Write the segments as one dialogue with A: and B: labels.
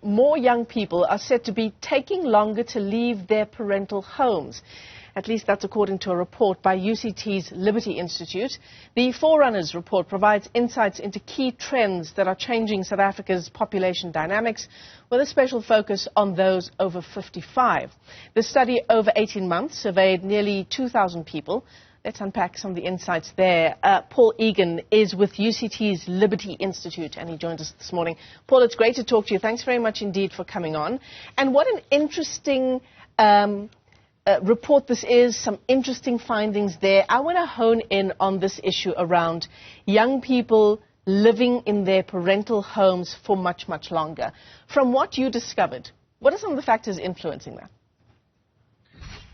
A: more young people are said to be taking longer to leave their parental homes. At least that's according to a report by UCT's Liberty Institute. The Forerunners report provides insights into key trends that are changing South Africa's population dynamics, with a special focus on those over 55. The study over 18 months surveyed nearly 2,000 people. Let's unpack some of the insights there. Paul Egan is with UCT's Liberty Institute, and he joins us this morning. Paul, it's great to talk to you. Thanks very much indeed for coming on. And what an interesting report this is, some interesting findings there. I want to hone in on this issue around young people living in their parental homes for much, much longer. From what you discovered, what are some of the factors influencing that?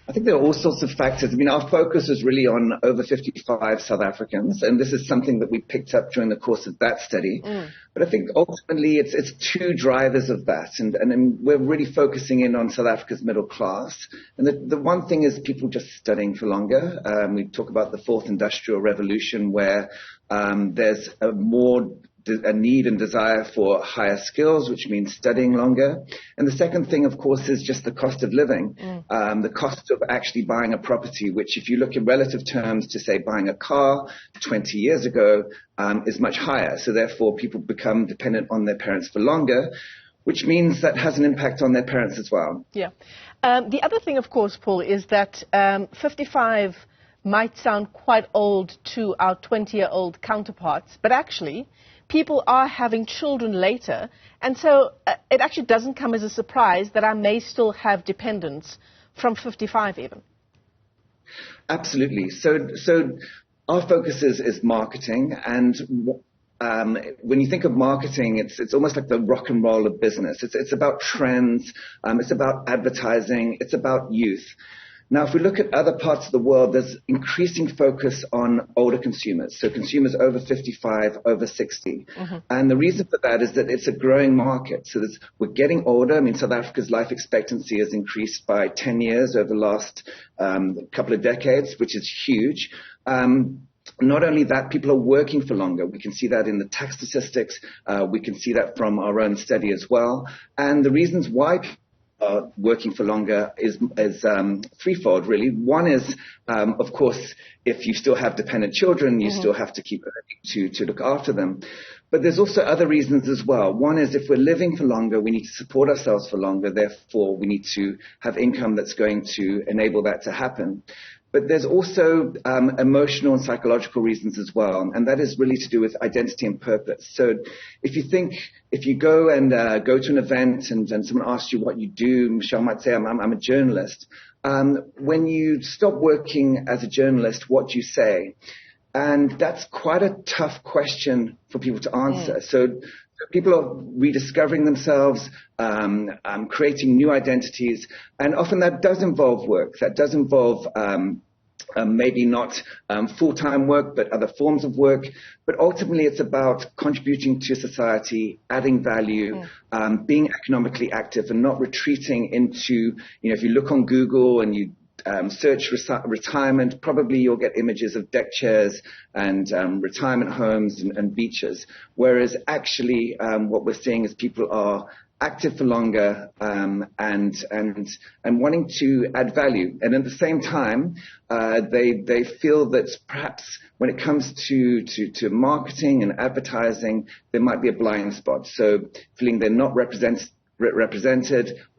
B: I think there are all sorts of factors. I mean, our focus is really on over 55 South Africans, and this is something that we picked up during the course of that study. But I think ultimately it's two drivers of that, and we're really focusing in on South Africa's middle class. And the one thing is people just studying for longer. We talk about the fourth industrial revolution, where there's a need and desire for higher skills, which means studying longer. And the second thing, of course, is just the cost of living, the cost of actually buying a property, which if you look in relative terms to, say, buying a car 20 years ago, is much higher. So therefore, people become dependent on their parents for longer, which means that has an impact on their parents as well.
A: Yeah. The other thing, of course, Paul, is that 55 might sound quite old to our 20-year-old counterparts, but actually people are having children later, and so it actually doesn't come as a surprise that I may still have dependents from 55 even.
B: Absolutely. So our focus is marketing, and when you think of marketing, it's almost like the rock and roll of business. It's about trends, it's about advertising, it's about youth. Now, if we look at other parts of the world, there's increasing focus on older consumers, so consumers over 55, over 60. And the reason for that is that it's a growing market. So we're getting older. I mean, South Africa's life expectancy has increased by 10 years over the last couple of decades, which is huge. Not only that, people are working for longer. We can see that in the tax statistics. We can see that from our own study as well. And the reasons why working for longer is threefold, really. One is, of course, if you still have dependent children, you still have to keep to look after them. But there's also other reasons as well. One is if we're living for longer, we need to support ourselves for longer. Therefore, we need to have income that's going to enable that to happen. But there's also emotional and psychological reasons as well, and that is really to do with identity and purpose. So if you go to an event and someone asks you what you do, Michelle might say, I'm a journalist. When you stop working as a journalist, what do you say? And that's quite a tough question for people to answer. So people are rediscovering themselves, creating new identities, and often that does involve work. That does involve maybe not full-time work, but other forms of work. But ultimately, it's about contributing to society, adding value, being economically active, and not retreating into, if you look on Google and you search retirement, probably you'll get images of deck chairs and retirement homes and beaches. Whereas actually what we're seeing is people are active for longer and wanting to add value. And at the same time, they feel that perhaps when it comes to marketing and advertising, there might be a blind spot. So feeling they're not represented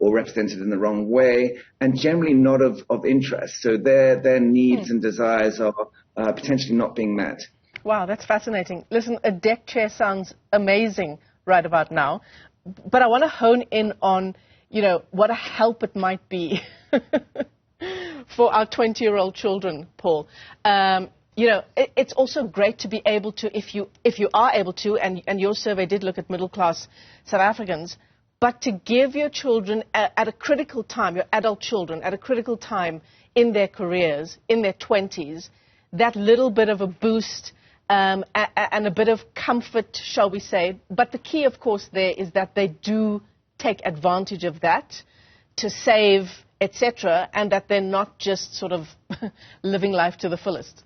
B: or represented in the wrong way, and generally not of interest. So their needs and desires are potentially not being met.
A: Wow, that's fascinating. Listen, a deck chair sounds amazing right about now, but I want to hone in on, what a help it might be for our 20-year-old children, Paul. It's also great to be able to, if you are able to, and your survey did look at middle-class South Africans, but to give your children at a critical time, your adult children, at a critical time in their careers, in their 20s, that little bit of a boost and a bit of comfort, shall we say. But the key, of course, there is that they do take advantage of that to save, etc., and that they're not just sort of living life to the fullest.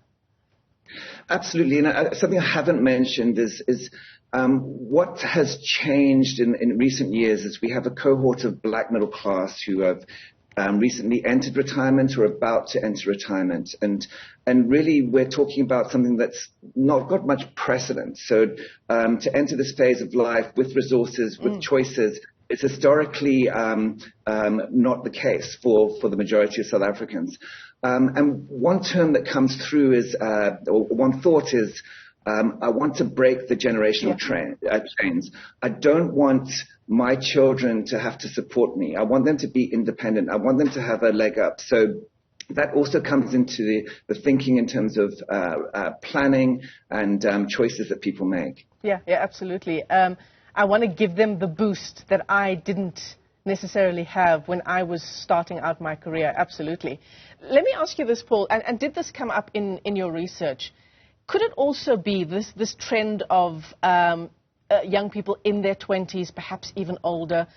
B: Absolutely. And something I haven't mentioned is What has changed in recent years is we have a cohort of black middle class who have recently entered retirement or about to enter retirement. And really, we're talking about something that's not got much precedent. So to enter this phase of life with resources, with choices, it's historically not the case for the majority of South Africans. And one term that comes through is, or one thought is, I want to break the generational chains. I don't want my children to have to support me. I want them to be independent. I want them to have a leg up. So that also comes into the thinking in terms of planning and choices that people make.
A: Yeah, absolutely. I want to give them the boost that I didn't necessarily have when I was starting out my career. Absolutely. Let me ask you this, Paul, and did this come up in your research? Could it also be this trend of young people in their 20s, perhaps even older,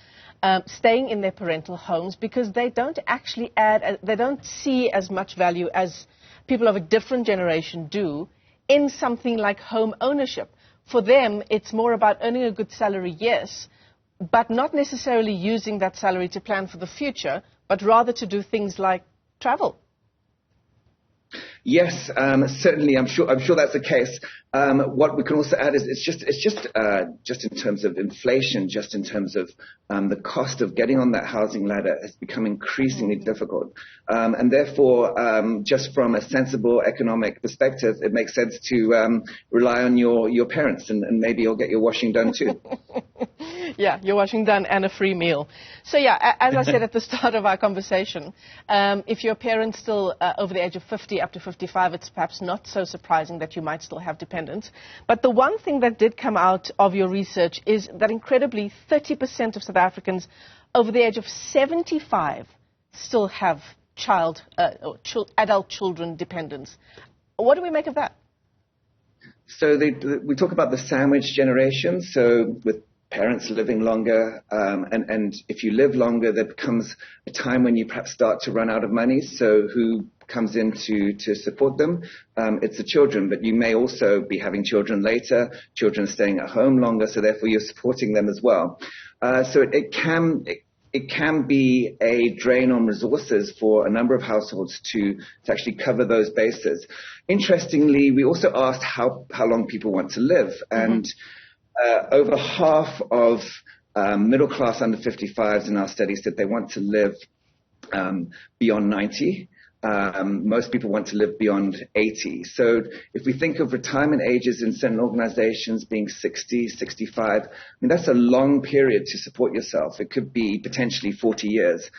A: staying in their parental homes because they don't actually they don't see as much value as people of a different generation do in something like home ownership? For them, it's more about earning a good salary, yes, but not necessarily using that salary to plan for the future, but rather to do things like travel.
B: Yes, certainly. I'm sure that's the case. What we can also add is it's just in terms of inflation, just in terms of the cost of getting on that housing ladder has become increasingly difficult, and therefore, just from a sensible economic perspective, it makes sense to rely on your parents, and maybe you'll get your washing done too.
A: Yeah, your washing done and a free meal. So yeah, as I said at the start of our conversation, if your parents still over the age of 50 up to 55, it's perhaps not so surprising that you might still have dependents. But the one thing that did come out of your research is that incredibly 30% of South Africans over the age of 75 still have adult children dependents. What do we make of that?
B: So we talk about the sandwich generation, so with parents living longer, and if you live longer, there becomes a time when you perhaps start to run out of money. So who comes in to support them? It's the children, but you may also be having children later, children staying at home longer, so therefore you're supporting them as well. So it can be a drain on resources for a number of households to actually cover those bases. Interestingly, we also asked how long people want to live, and over half of middle class under 55s in our study said they want to live beyond 90. Most people want to live beyond 80. So if we think of retirement ages in certain organizations being 60, 65, I mean, that's a long period to support yourself. It could be potentially 40 years.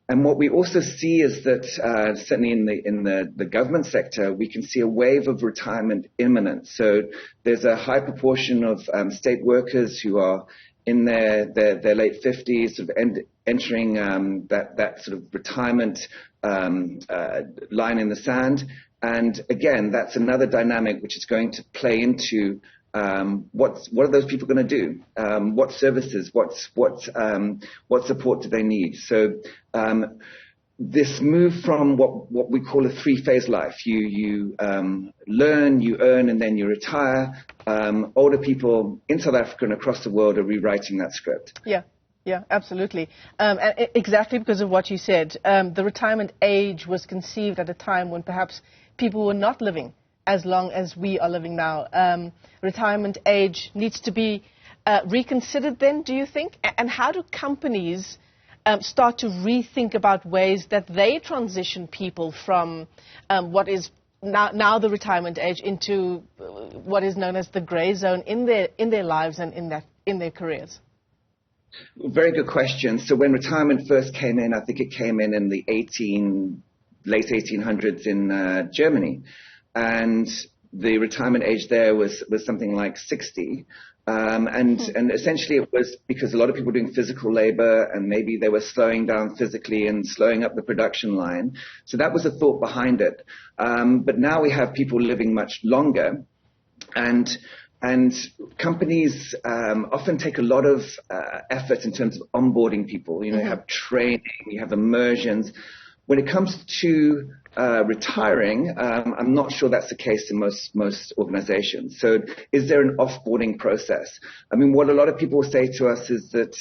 B: And what we also see is that certainly in the government sector, we can see a wave of retirement imminent. So there's a high proportion of state workers who are in their late 50s, sort of entering that sort of retirement line in the sand. And again, that's another dynamic which is going to play into what are those people going to do? What services? What support do they need? So this move from what we call a three-phase life. You learn, you earn, and then you retire. Older people in South Africa and across the world are rewriting that script.
A: Yeah, absolutely. Exactly because of what you said. The retirement age was conceived at a time when perhaps people were not living as long as we are living now. Retirement age needs to be reconsidered then, do you think? And how do companies start to rethink about ways that they transition people from what is now the retirement age into what is known as the grey zone in their lives and in their careers?
B: Very good question. So when retirement first came in, I think it came in the late 1800s in Germany. And the retirement age there was something like 60. And essentially it was because a lot of people were doing physical labor and maybe they were slowing down physically and slowing up the production line. So that was the thought behind it. But now we have people living much longer, and companies often take a lot of effort in terms of onboarding people. You have training, you have immersions. When it comes to retiring, I'm not sure that's the case in most organizations. So is there an offboarding process? I mean, what a lot of people say to us is that,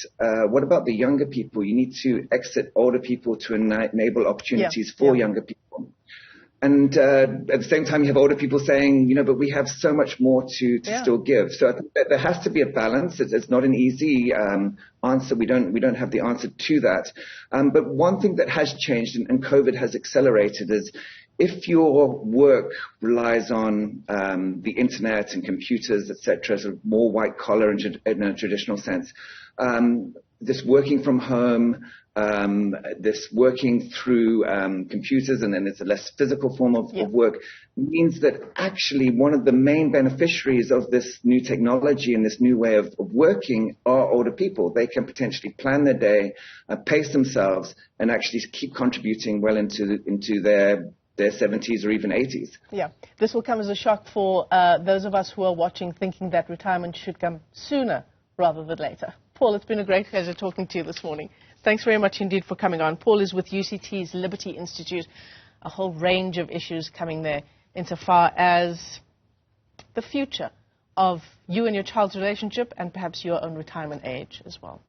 B: what about the younger people? You need to exit older people to enable opportunities for younger people. And at the same time, you have older people saying, you know, but we have so much more to still give. So I think that there has to be a balance. It's not an easy answer. We don't have the answer to that. But one thing that has changed and COVID has accelerated is if your work relies on the internet and computers, etc., sort of more white collar in a traditional sense, this working from home, this working through computers, and then it's a less physical form of work, means that actually one of the main beneficiaries of this new technology and this new way of working are older people. They can potentially plan their day, pace themselves, and actually keep contributing well into their 70s or even 80s. Yeah,
A: this will come as a shock for those of us who are watching, thinking that retirement should come sooner rather than later. Paul, it's been a great pleasure talking to you this morning. Thanks very much indeed for coming on. Paul is with UCT's Liberty Institute, a whole range of issues coming there insofar as the future of you and your child's relationship and perhaps your own retirement age as well.